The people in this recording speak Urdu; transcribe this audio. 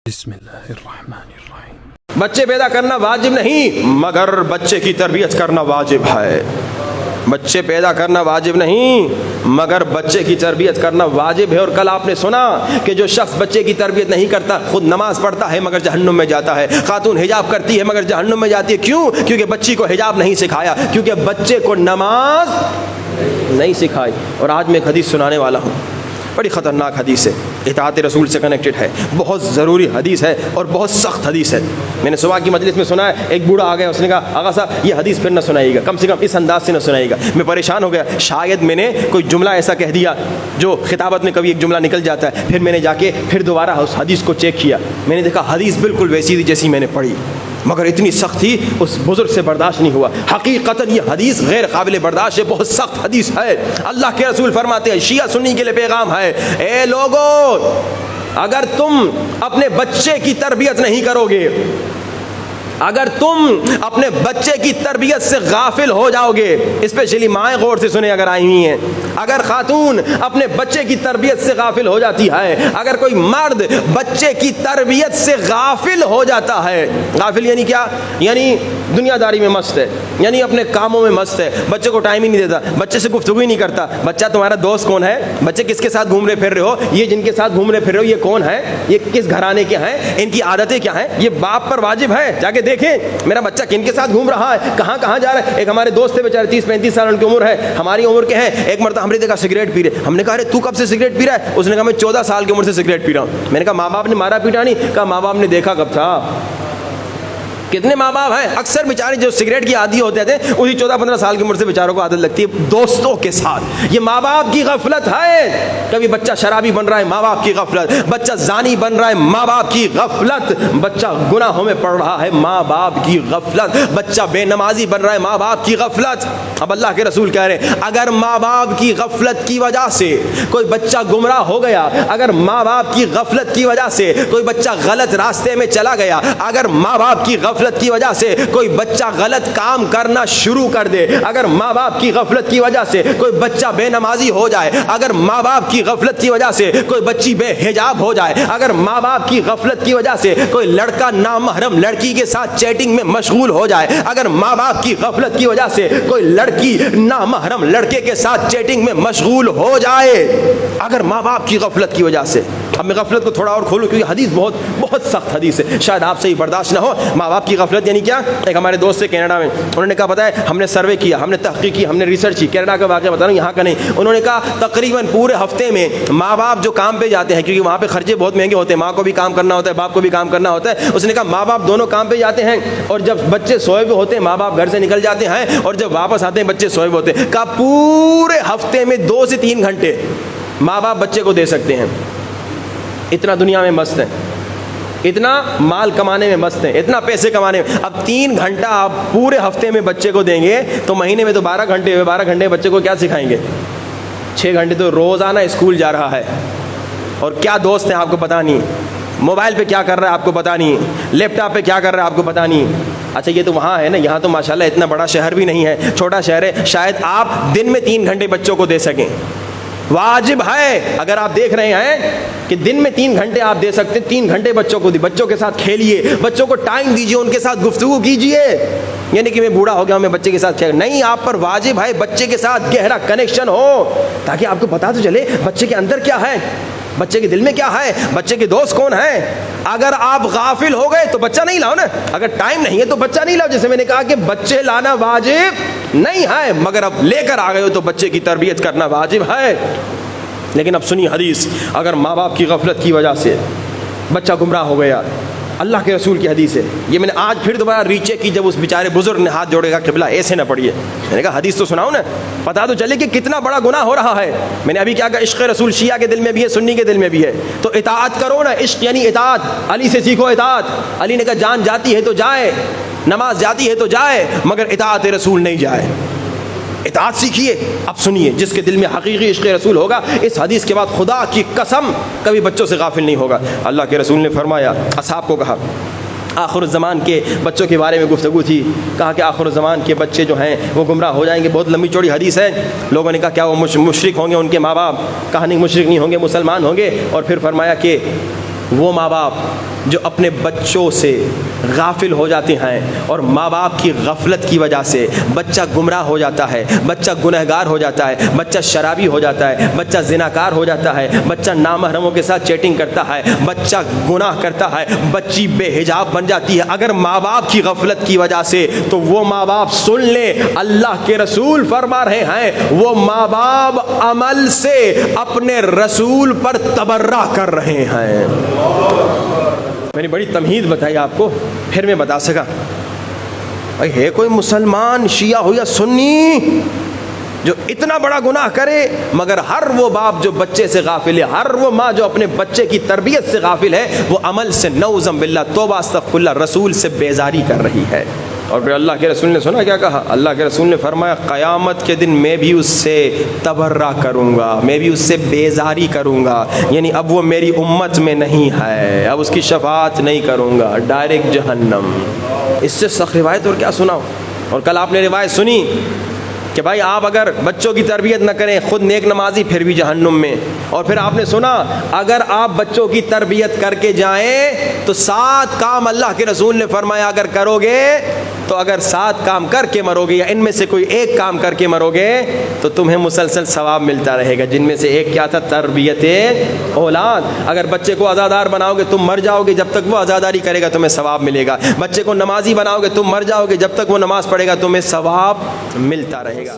بسم اللہ الرحمن الرحیم۔ بچے پیدا کرنا واجب نہیں مگر بچے کی تربیت کرنا واجب ہے۔ بچے پیدا کرنا واجب نہیں مگر بچے کی تربیت کرنا واجب ہے۔ اور کل آپ نے سنا کہ جو شخص بچے کی تربیت نہیں کرتا خود نماز پڑھتا ہے مگر جہنم میں جاتا ہے۔ خاتون حجاب کرتی ہے مگر جہنم میں جاتی ہے۔ کیوں؟ کیونکہ بچی کو حجاب نہیں سکھایا، کیونکہ بچے کو نماز نہیں سکھائی۔ اور آج میں ایک حدیث سنانے والا ہوں، بڑی خطرناک حدیث ہے، اطاعت رسول سے کنیکٹڈ ہے، بہت ضروری حدیث ہے اور بہت سخت حدیث ہے۔ میں نے صبح کی مجلس میں سنا ہے، ایک بوڑھا آ گیا، اس نے کہا آغا صاحب یہ حدیث پھر نہ سنائیے گا، کم سے کم اس انداز سے نہ سنائیے گا۔ میں پریشان ہو گیا، شاید میں نے کوئی جملہ ایسا کہہ دیا جو خطابت میں کبھی ایک جملہ نکل جاتا ہے۔ پھر میں نے جا کے پھر دوبارہ اس حدیث کو چیک کیا، میں نے دیکھا حدیث بالکل ویسی تھی جیسی میں نے پڑھی، مگر اتنی سخت تھی اس بزرگ سے برداشت نہیں ہوا۔ حقیقتاً یہ حدیث غیر قابل برداشت ہے، بہت سخت حدیث ہے۔ اللہ کے رسول فرماتے ہیں، شیعہ سنی کے لیے پیغام ہے، اے لوگو اگر تم اپنے بچے کی تربیت نہیں کرو گے، اگر تم اپنے بچے کی تربیت سے غافل ہو جاؤ گے، اسپیشلی مائیں غور سے سنیں اگر آئی ہوئی ہیں، اگر خاتون اپنے بچے کی تربیت سے غافل ہو جاتی ہے، اگر کوئی مرد بچے کی تربیت سے غافل ہو جاتا ہے، غافل یعنی کیا؟ یعنی دنیا داری میں مست ہے، یعنی اپنے کاموں میں مست ہے، بچے کو ٹائم ہی نہیں دیتا، بچے سے گفتگو ہی نہیں کرتا۔ بچہ تمہارا دوست کون ہے؟ بچے کس کے ساتھ گھوم رہے پھر رہے ہو؟ یہ جن کے ساتھ گھوم رہے پھر رہے ہو یہ کون ہے؟ یہ کس گھرانے کے ہیں؟ ان کی عادتیں کیا ہیں؟ یہ باپ پر واجب ہے جا کے دیکھیں میرا بچہ کن کے ساتھ گھوم رہا ہے، کہاں کہاں جا رہا ہے۔ ایک ہمارے دوست تھے بیچارے 30-35 سال ان کی عمر ہے، ہماری عمر کے ہیں۔ ایک مرتبہ ہم نے دیکھا سگریٹ پی رہے، ہم نے کہا ارے تو کب سے سگریٹ پی رہا ہے؟ اس نے کہا میں 14 سال کی عمر سے سگریٹ پی رہا ہوں۔ میں نے کہا ماں باپ نے مارا پیٹا نہیں؟ کہا ماں باپ نے دیکھا کب تھا۔ کتنے ماں باپ ہیں اکثر بیچارے جو سگریٹ کی عادی ہوتے تھے اسی 14-15 سال کی عمر سے بیچاروں کو عادت لگتی ہے دوستوں کے ساتھ۔ یہ ماں باپ کی غفلت ہے۔ کبھی بچہ شرابی بن رہا ہے، ماں باپ کی غفلت، بچہ زانی بن رہا ہے، ماں باپ کی غفلت، بچہ گناہوں میں پڑ رہا ہے، ماں باپ کی غفلت، بچہ بے نمازی بن رہا ہے، ماں باپ کی غفلت۔ اب اللہ کے رسول کہہ رہے ہیں اگر ماں باپ کی غفلت کی وجہ سے کوئی بچہ گمراہ ہو گیا، اگر ماں باپ کی غفلت کی وجہ سے کوئی بچہ غلط راستے میں چلا گیا، اگر ماں باپ کی غفلت کی وجہ سے کوئی بچہ غلط کام کرنا شروع کر دے، اگر ماں باپ کی غفلت کی وجہ سے کوئی بچہ بے نمازی ہو جائے، اگر ماں باپ کی غفلت کی وجہ سے کوئی بچی بے حجاب ہو جائے، اگر ماں باپ کی غفلت کی وجہ سے کوئی لڑکا نامحرم لڑکی کے ساتھ چیٹنگ میں مشغول ہو جائے، اگر ماں باپ کی غفلت کی وجہ سے کوئی لڑکی نامحرم لڑکے کے ساتھ چیٹنگ میں مشغول ہو جائے، اگر ماں باپ کی غفلت کی وجہ سے۔ اب میں غفلت کو تھوڑا اور کھولوں کیونکہ حدیث بہت سخت حدیث ہے، شاید آپ سے ہی برداشت نہ ہو۔ ماں باپ کی غفلت یعنی کیا؟ ایک ہمارے دوست سے کینیڈا میں، انہوں نے کہا پتہ ہے ہم نے سروے کیا، ہم نے تحقیق کی، ہم نے ریسرچ کی، کینیڈا کا واقعہ بتا رہا ہوں یہاں کا نہیں۔ انہوں نے کہا تقریباً پورے ہفتے میں ماں باپ جو کام پہ جاتے ہیں، کیونکہ وہاں پہ خرچے بہت مہنگے ہوتے ہیں، ماں کو بھی کام کرنا ہوتا ہے، باپ کو بھی کام کرنا ہوتا ہے۔ اس نے کہا ماں باپ دونوں کام پہ جاتے ہیں اور جب بچے سوئے ہوئے ہوتے ہیں ماں باپ گھر سے نکل جاتے ہیں اور جب واپس آتے ہیں بچے سوئے ہوئے ہوتے ہیں۔ کہا پورے ہفتے میں 2 سے 3 گھنٹے ماں باپ بچے کو دے سکتے ہیں۔ اتنا دنیا میں مست ہیں، اتنا مال کمانے میں مست ہیں، اتنا پیسے کمانے میں۔ اب 3 گھنٹہ آپ پورے ہفتے میں بچے کو دیں گے تو مہینے میں تو 12 گھنٹے ہوئے، 12 گھنٹے بچے کو کیا سکھائیں گے؟ 6 گھنٹے تو روزانہ اسکول جا رہا ہے، اور کیا دوست ہیں آپ کو پتہ نہیں، موبائل پہ کیا کر رہا ہے آپ کو پتہ نہیں، لیپ ٹاپ پہ کیا کر رہا ہے آپ کو پتہ نہیں۔ اچھا یہ تو وہاں ہے نا، یہاں تو ماشاءاللہ اتنا بڑا شہر بھی نہیں ہے، چھوٹا شہر ہے، شاید آپ دن میں 3 گھنٹے بچوں کو دے سکیں۔ واجب ہے اگر آپ دیکھ رہے ہیں کہ دن میں 3 گھنٹے آپ دے سکتے ہیں، 3 گھنٹے بچوں کو دی، بچوں کے ساتھ کھیلیے، بچوں کو ٹائم دیجیے، ان کے ساتھ گفتگو کیجیے۔ یعنی کہ میں بوڑھا ہو گیا میں بچے کے ساتھ کھیل نہیں، آپ پر واجب ہے بچے کے ساتھ گہرا کنیکشن ہو تاکہ آپ کو پتا تو چلے بچے کے اندر کیا ہے، بچے کے دل میں کیا ہے، بچے کے دوست کون ہیں۔ اگر آپ غافل ہو گئے تو بچہ نہیں لاؤ نا، اگر ٹائم نہیں ہے تو بچہ نہیں لاؤ۔ جیسے میں نے کہا کہ بچے لانا واجب نہیں ہے مگر اب لے کر آ گئے ہو تو بچے کی تربیت کرنا واجب ہے۔ لیکن اب سنی حدیث، اگر ماں باپ کی غفلت کی وجہ سے بچہ گمراہ ہو گیا، اللہ کے رسول کی حدیث ہے، یہ میں نے آج پھر دوبارہ ریچیک کی جب اس بیچارے بزرگ نے ہاتھ جوڑے گا قبلہ ایسے نہ پڑھیے، میں نے کہا حدیث تو سناؤ نا، پتا تو چلے کہ کتنا بڑا گناہ ہو رہا ہے۔ میں نے ابھی کیا کہا عشق رسول شیعہ کے دل میں بھی ہے، سنی کے دل میں بھی ہے، تو اطاعت کرو نا، عشق یعنی اطاعت، علی سے سیکھو اطاعت۔ علی نے کہا جان جاتی ہے تو جائے، نماز جاتی ہے تو جائے مگر اطاعت رسول نہیں جائے، اطاعت سیکھیے۔ اب سنیے، جس کے دل میں حقیقی عشق رسول ہوگا اس حدیث کے بعد خدا کی قسم کبھی بچوں سے غافل نہیں ہوگا۔ اللہ کے رسول نے فرمایا، اصحاب کو کہا، آخر الزمان کے بچوں کے بارے میں گفتگو تھی، کہا کہ آخر الزمان کے بچے جو ہیں وہ گمراہ ہو جائیں گے، بہت لمبی چوڑی حدیث ہے۔ لوگوں نے کہا کیا وہ مشرک ہوں گے ان کے ماں باپ؟ کہا نہیں مشرک نہیں ہوں گے، مسلمان ہوں گے۔ اور پھر فرمایا کہ وہ ماں باپ جو اپنے بچوں سے غافل ہو جاتے ہیں اور ماں باپ کی غفلت کی وجہ سے بچہ گمراہ ہو جاتا ہے، بچہ گنہگار ہو جاتا ہے، بچہ شرابی ہو جاتا ہے، بچہ زناکار ہو جاتا ہے، بچہ نامحرموں کے ساتھ چیٹنگ کرتا ہے، بچہ گناہ کرتا ہے، بچی بے حجاب بن جاتی ہے اگر ماں باپ کی غفلت کی وجہ سے، تو وہ ماں باپ سن لیں، اللہ کے رسول فرما رہے ہیں وہ ماں باپ عمل سے اپنے رسول پر تبرہ کر رہے ہیں۔ میں نے بڑی تمہید بتائی آپ کو، پھر میں بتا سکا بھائی ہے کوئی مسلمان شیعہ ہو یا سنی جو اتنا بڑا گناہ کرے، مگر ہر وہ باپ جو بچے سے غافل ہے، ہر وہ ماں جو اپنے بچے کی تربیت سے غافل ہے، وہ عمل سے نعوذ باللہ توبہ استغفر اللہ رسول سے بیزاری کر رہی ہے۔ اور پھر اللہ کے رسول نے سنا کیا کہا؟ اللہ کے رسول نے فرمایا قیامت کے دن میں بھی اس سے تبرہ کروں گا، میں بھی اس سے بیزاری کروں گا، یعنی اب وہ میری امت میں نہیں ہے، اب اس کی شفاعت نہیں کروں گا، ڈائریکٹ جہنم۔ اس سے سخت روایت اور کیا سناؤ؟ اور کل آپ نے روایت سنی کہ بھائی آپ اگر بچوں کی تربیت نہ کریں، خود نیک نمازی پھر بھی جہنم میں۔ اور پھر آپ نے سنا اگر آپ بچوں کی تربیت کر کے جائیں تو 7 کام اللہ کے رسول نے فرمایا اگر کرو گے تو اگر 7 کام کر کے مرو گے یا ان میں سے کوئی ایک کام کر کے مرو گے تو تمہیں مسلسل ثواب ملتا رہے گا، جن میں سے ایک کیا تھا؟ تربیت اولاد۔ اگر بچے کو عزادار بناؤ گے تم مر جاؤ گے، جب تک وہ عزاداری کرے گا تمہیں ثواب ملے گا۔ بچے کو نمازی بناؤ گے تم مر جاؤ گے، جب تک وہ نماز پڑھے گا تمہیں ثواب ملتا رہے گا۔